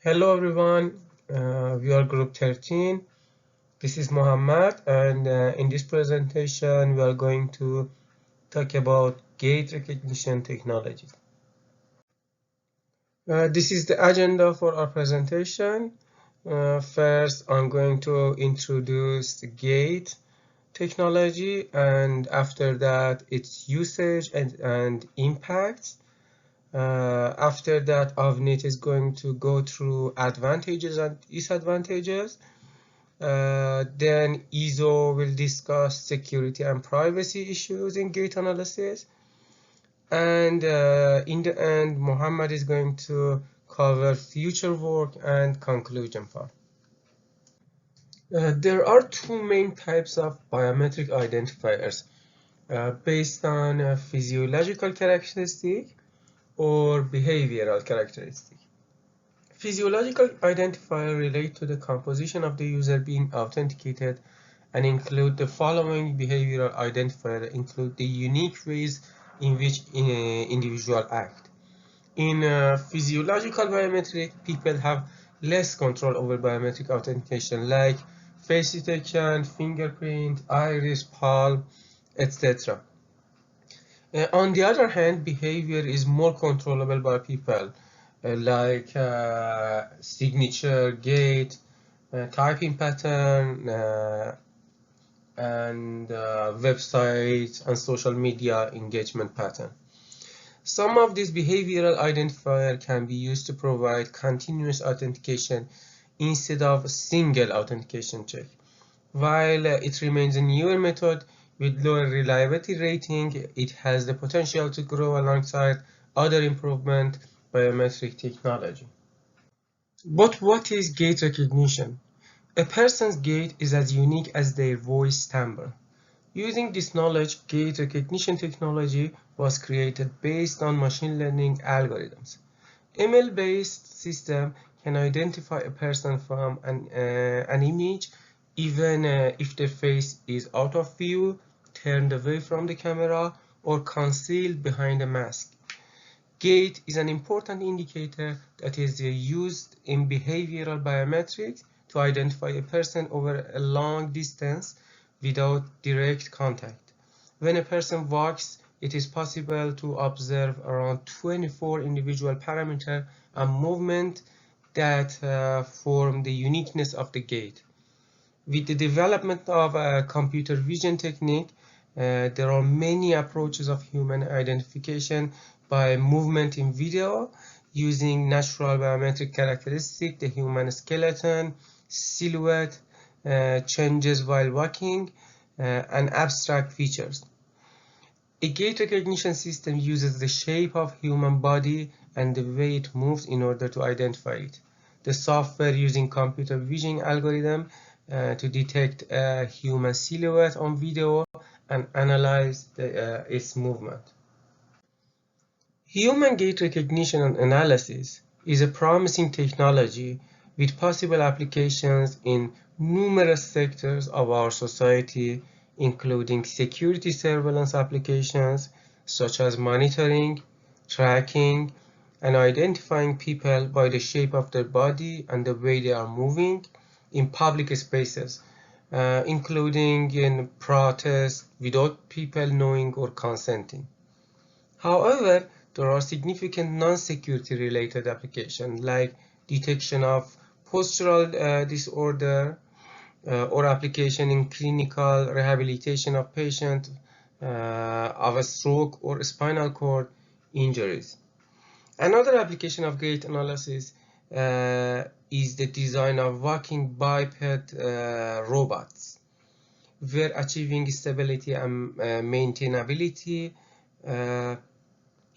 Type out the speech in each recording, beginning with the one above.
Hello everyone, we are group 13. This is Mohammed, and in this presentation we are going to talk about gait recognition technology. This is the agenda for our presentation. First, I'm going to introduce the gait technology, and after that its usage and impacts. After that, Avnit is going to go through advantages and disadvantages. Then Izo will discuss security and privacy issues in gait analysis. And in the end, Mohammed is going to cover future work and conclusion part. There are two main types of biometric identifiers based on physiological characteristic or behavioral characteristic. Physiological identifiers relate to the composition of the user being authenticated and include the following behavioral identifiers include the unique ways in which individuals act. In physiological biometric, people have less control over biometric authentication like face detection, fingerprint, iris, palm, etc. On the other hand, behavior is more controllable by people like signature, gait, typing pattern, and websites and social media engagement pattern. Some of these behavioral identifiers can be used to provide continuous authentication instead of a single authentication check. While it remains a newer method with lower reliability rating, it has the potential to grow alongside other improvement biometric technology. But what is gait recognition? A person's gait is as unique as their voice timbre. Using this knowledge, gait recognition technology was created based on machine learning algorithms. ML-based system can identify a person from an image even if their face is out of view, turned away from the camera, or concealed behind a mask. Gait is an important indicator that is used in behavioral biometrics to identify a person over a long distance without direct contact. When a person walks, it is possible to observe around 24 individual parameters and movement that form the uniqueness of the gait. With the development of a computer vision technique, there are many approaches of human identification by movement in video using natural biometric characteristics, the human skeleton, silhouette, changes while walking, and abstract features. A gait recognition system uses the shape of human body and the way it moves in order to identify it. The software using computer vision algorithm to detect a human silhouette on video and analyze its movement. Human gait recognition and analysis is a promising technology with possible applications in numerous sectors of our society, including security surveillance applications such as monitoring, tracking, and identifying people by the shape of their body and the way they are moving in public spaces, including in protests without people knowing or consenting. However, there are significant non-security related applications like detection of postural disorder or application in clinical rehabilitation of patients of a stroke or spinal cord injuries. Another application of gait analysis is the design of walking biped robots, where achieving stability and maintainability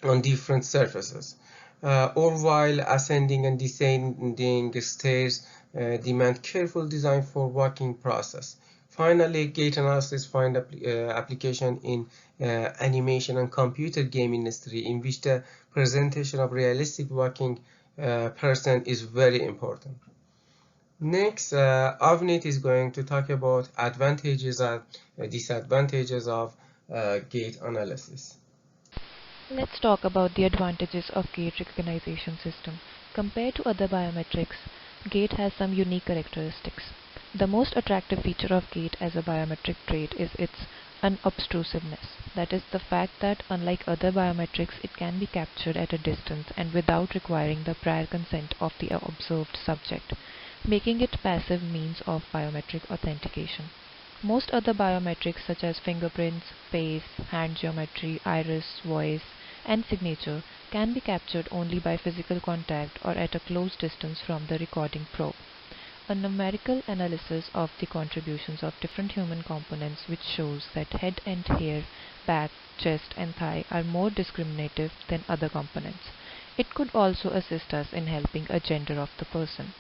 on different surfaces, or while ascending and descending stairs demand careful design for walking process. Finally, gait analysis find application in animation and computer game industry, in which the presentation of realistic walking person is very important. Next, Avnit is going to talk about advantages and disadvantages of gait analysis. Let's talk about the advantages of gait recognition system. Compared to other biometrics, gait has some unique characteristics. The most attractive feature of gait as a biometric trait is its unobtrusiveness. That is, the fact that unlike other biometrics, it can be captured at a distance and without requiring the prior consent of the observed subject, making it passive means of biometric authentication. Most other biometrics such as fingerprints, face, hand geometry, iris, voice, and signature can be captured only by physical contact or at a close distance from the recording probe. A numerical analysis of the contributions of different human components which shows that head and hair, back, chest and thigh are more discriminative than other components. It could also assist us in helping a gender of the person.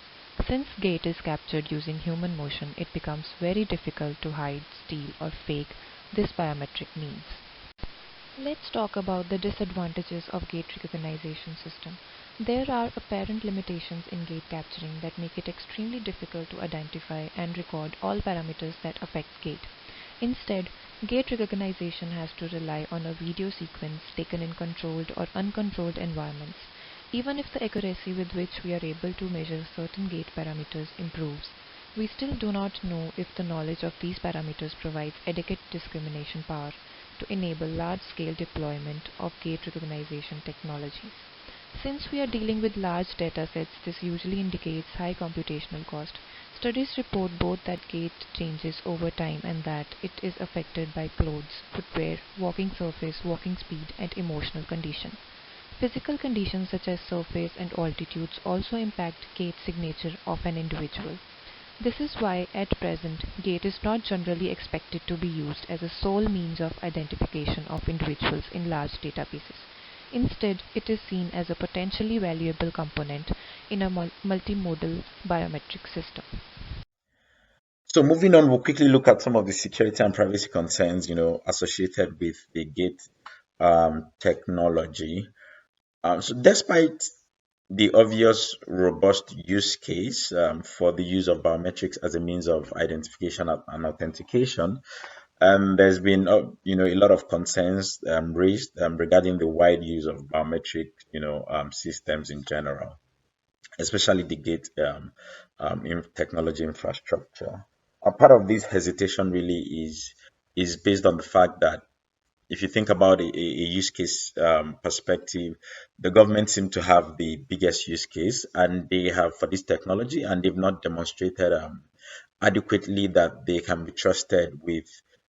Since gait is captured using human motion, it becomes very difficult to hide, steal or fake this biometric means. Let's talk about the disadvantages of gait recognition system. There are apparent limitations in gait capturing that make it extremely difficult to identify and record all parameters that affect gait. Instead, gait recognition has to rely on a video sequence taken in controlled or uncontrolled environments. Even if the accuracy with which we are able to measure certain gait parameters improves, we still do not know if the knowledge of these parameters provides adequate discrimination power to enable large-scale deployment of gait recognition technologies. Since we are dealing with large datasets, this usually indicates high computational cost. Studies report both that gait changes over time and that it is affected by clothes, footwear, walking surface, walking speed, and emotional condition. Physical conditions such as surface and altitudes also impact gait signature of an individual. This is why, at present, gait is not generally expected to be used as a sole means of identification of individuals in large databases. Instead, it is seen as a potentially valuable component in a multimodal biometric system. So moving on, we'll quickly look at some of the security and privacy concerns, associated with the gate technology. So despite the obvious robust use case for the use of biometrics as a means of identification and authentication, there's been a lot of concerns raised regarding the wide use of biometric systems in general, especially the gate in technology infrastructure. A part of this hesitation really is based on the fact that if you think about a use case perspective, the government seem to have the biggest use case, and they have for this technology, and they've not demonstrated adequately that they can be trusted with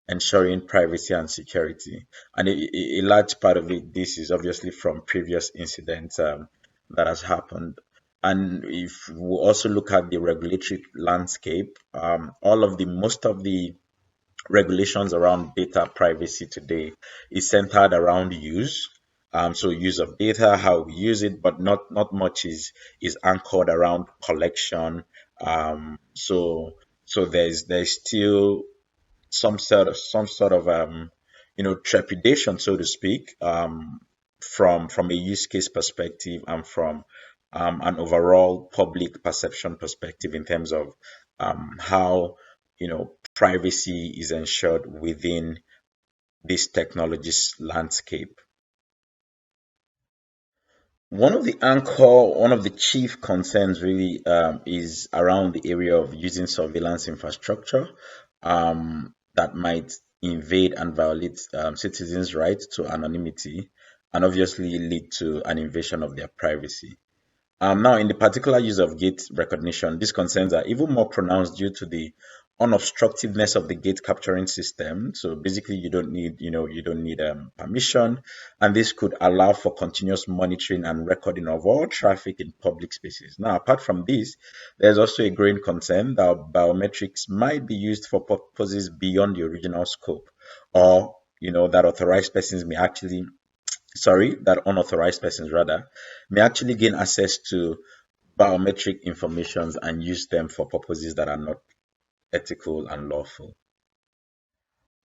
ensuring privacy and security. And a large part of it, this is obviously from previous incidents that has happened. And if we also look at the regulatory landscape, all of the most of the regulations around data privacy today is centered around use. So use of data, how we use it, but not much is anchored around collection. So there's still some sort of trepidation, so to speak, from a use case perspective and from an overall public perception perspective in terms of how privacy is ensured within this technology's landscape. One of the chief concerns really is around the area of using surveillance infrastructure that might invade and violate citizens' right to anonymity and obviously lead to an invasion of their privacy. Now, in the particular use of gate recognition, these concerns are even more pronounced due to the unobstructiveness of the gate capturing system. So basically, you don't need permission, and this could allow for continuous monitoring and recording of all traffic in public spaces. Now, apart from this, there's also a growing concern that biometrics might be used for purposes beyond the original scope, or that authorized persons may actually that unauthorized persons rather may actually gain access to biometric informations and use them for purposes that are not ethical and lawful.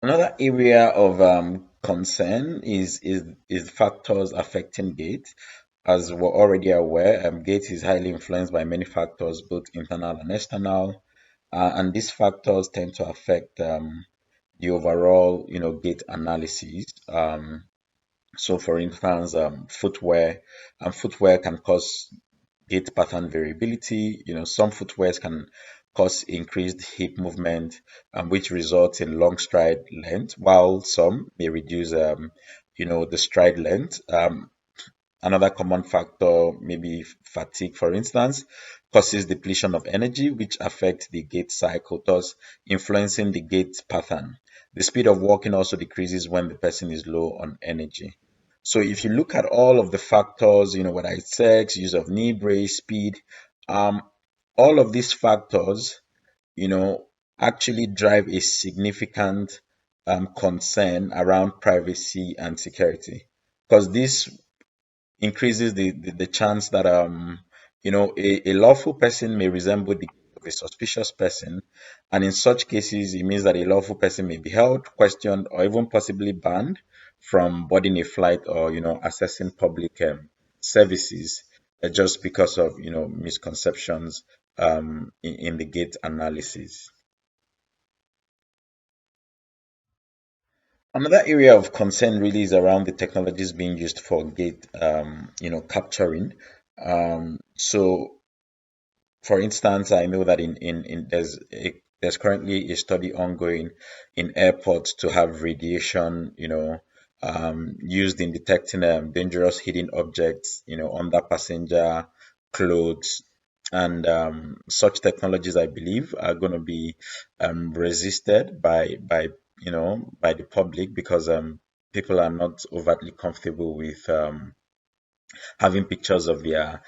Another area of concern is factors affecting gait. As we're already aware, gait is highly influenced by many factors, both internal and external, and these factors tend to affect the overall, gait analysis. So, for instance, footwear can cause gait pattern variability. Some footwears can cause increased hip movement, which results in long stride length, while some may reduce, the stride length. Another common factor, maybe fatigue, for instance, causes depletion of energy, which affects the gait cycle, thus influencing the gait pattern. The speed of walking also decreases when the person is low on energy. So if you look at all of the factors, whether it's sex, use of knee brace, speed, um, all of these factors, you know, actually drive a significant concern around privacy and security, because this increases the chance that a lawful person may resemble the of a suspicious person, and in such cases it means that a lawful person may be held, questioned, or even possibly banned from boarding a flight or accessing public services, just because of misconceptions in the gate analysis. Another area of concern really is around the technologies being used for gate capturing. So for instance, I know that in there's currently a study ongoing in airports to have radiation, used in detecting dangerous hidden objects, under passenger clothes, and such technologies, I believe, are going to be resisted by the public, because people are not overtly comfortable with having pictures of their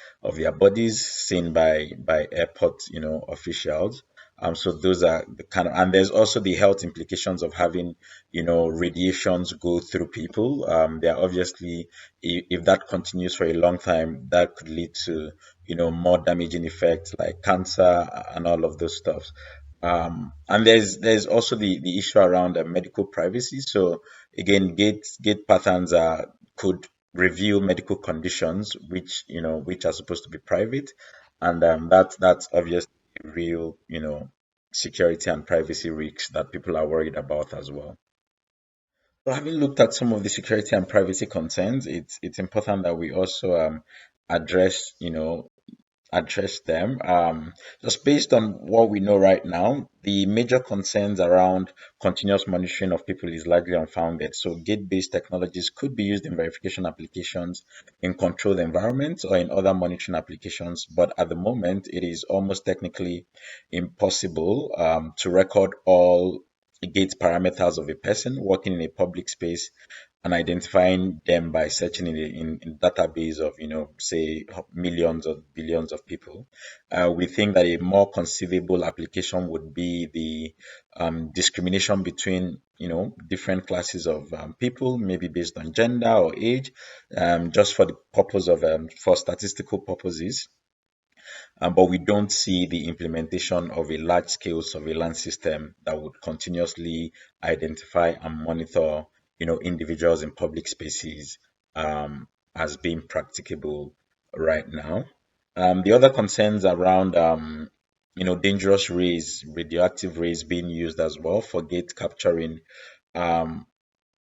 bodies seen by airport officials. So those are the kind of, and there's also the health implications of having radiations go through people. There are obviously, if that continues for a long time, that could lead to more damaging effects like cancer and all of those stuff. And there's also the issue around medical privacy. So again, gait patterns could reveal medical conditions which are supposed to be private, and that's obviously real security and privacy risks that people are worried about as well. So having looked at some of the security and privacy concerns, it's important that we also address address them. Just based on what we know right now, the major concerns around continuous monitoring of people is largely unfounded. So, gate based technologies could be used in verification applications, in controlled environments, or in other monitoring applications. But at the moment, it is almost technically impossible to record all gate parameters of a person working in a public space and identifying them by searching in database of say millions or billions of people. We think that a more conceivable application would be the discrimination between different classes of people, maybe based on gender or age, just for the purpose of for statistical purposes. But we don't see the implementation of a large scale surveillance system that would continuously identify and monitor, individuals in public spaces as being practicable right now. The other concerns around, dangerous rays, radioactive rays being used as well for gate capturing, um,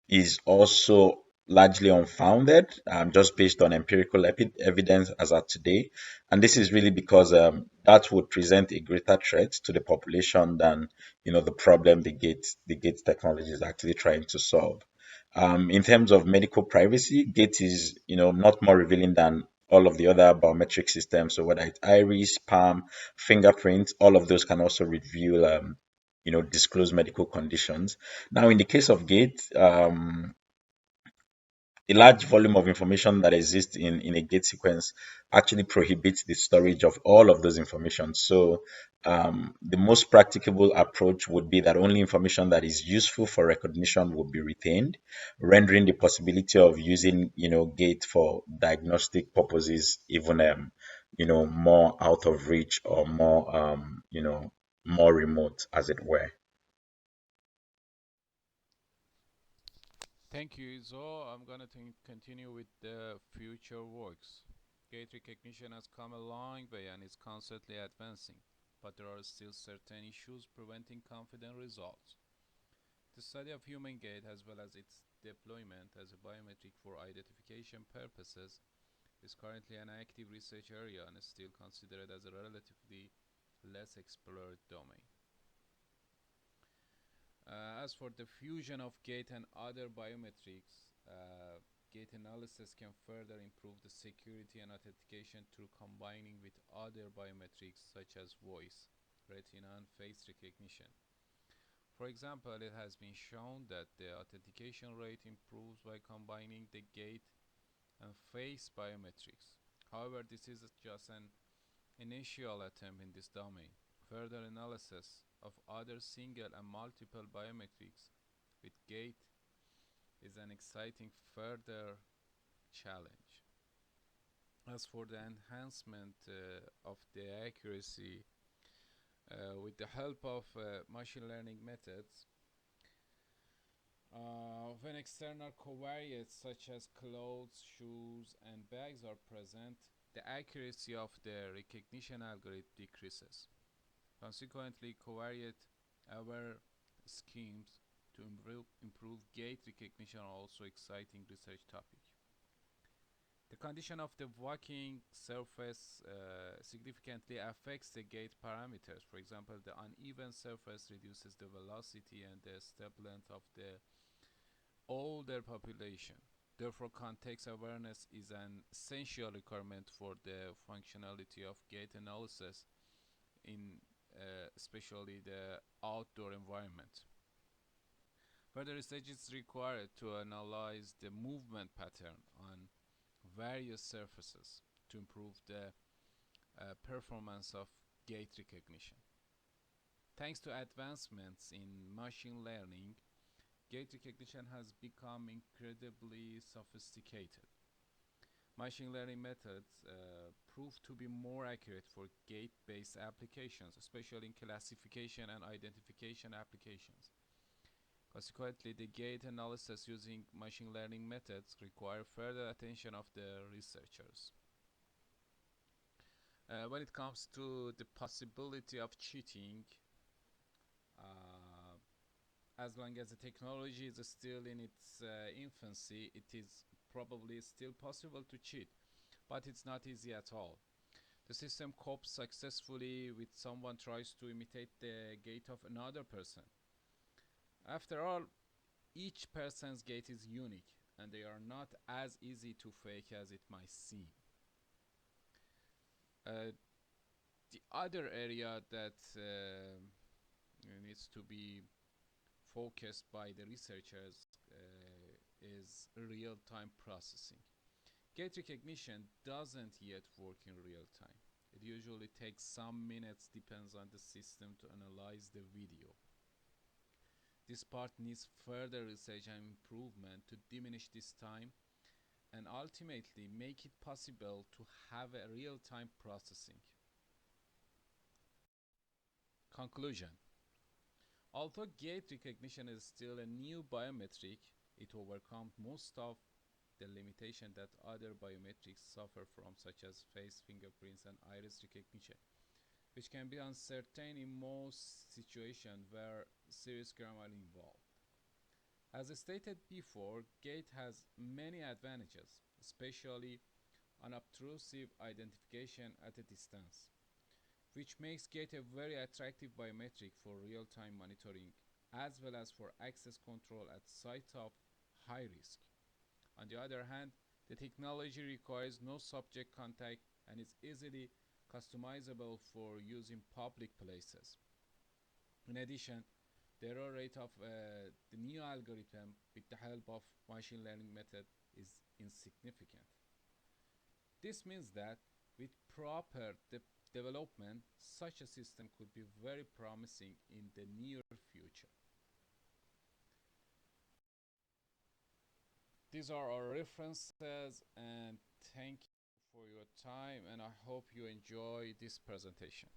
is also largely unfounded, just based on empirical evidence as of today. And this is really because that would present a greater threat to the population than the problem the gate technology is actually trying to solve. In terms of medical privacy, gate is not more revealing than all of the other biometric systems. So whether it's iris, palm, fingerprint, all of those can also reveal disclose medical conditions. Now, in the case of Gate, the large volume of information that exists in a gate sequence actually prohibits the storage of all of those information. So the most practicable approach would be that only information that is useful for recognition will be retained, rendering the possibility of using gate for diagnostic purposes even more out of reach, or more remote, as it were. Thank you, Izo. I'm gonna continue with the future works. Gait recognition has come a long way and is constantly advancing, but there are still certain issues preventing confident results. The study of human gait, as well as its deployment as a biometric for identification purposes, It's currently an active research area and is still considered as a relatively less explored domain. As for the fusion of gait and other biometrics, gait analysis can further improve the security and authentication through combining with other biometrics such as voice, retina, and face recognition. For example, it has been shown that the authentication rate improves by combining the gait and face biometrics. However, this is just an initial attempt in this domain. Further analysis of other single and multiple biometrics with gait is an exciting further challenge. As for the enhancement of the accuracy with the help of machine learning methods, when external covariates such as clothes, shoes, and bags are present, the accuracy of the recognition algorithm decreases. Consequently, covariate-aware schemes to improve gait recognition are also exciting research topic. The condition of the walking surface significantly affects the gait parameters. For example, the uneven surface reduces the velocity and the step length of the older population. Therefore, context awareness is an essential requirement for the functionality of gait analysis in especially the outdoor environment. Further research is required to analyze the movement pattern on various surfaces to improve the performance of gait recognition. Thanks to advancements in machine learning, gait recognition has become incredibly sophisticated. Machine learning methods prove to be more accurate for gait-based applications, especially in classification and identification applications. Consequently, the gait analysis using machine learning methods require further attention of the researchers. When it comes to the possibility of cheating, as long as the technology is still in its infancy, it is probably still possible to cheat, but it's not easy at all. The system copes successfully with someone tries to imitate the gait of another person. After all, each person's gait is unique, and they are not as easy to fake as it might seem. The other area that needs to be focused by the researchers is real-time processing. Gait recognition doesn't yet work in real time. It usually takes some minutes, depends on the system, to analyze the video. This part needs further research and improvement to diminish this time and ultimately make it possible to have a real-time processing. Conclusion. Although gait recognition is still a new biometric, it overcomes most of the limitation that other biometrics suffer from, such as face, fingerprints, and iris recognition, which can be uncertain in most situations where serious crime are involved. As I stated before, gait has many advantages, especially unobtrusive identification at a distance, which makes gait a very attractive biometric for real-time monitoring as well as for access control at sites of high risk. On the other hand, the technology requires no subject contact and is easily customizable for use in public places. In addition, the error rate of the new algorithm with the help of machine learning method is insignificant. This means that with proper development, such a system could be very promising in the near future. These are our references, and thank you for your time, and I hope you enjoy this presentation.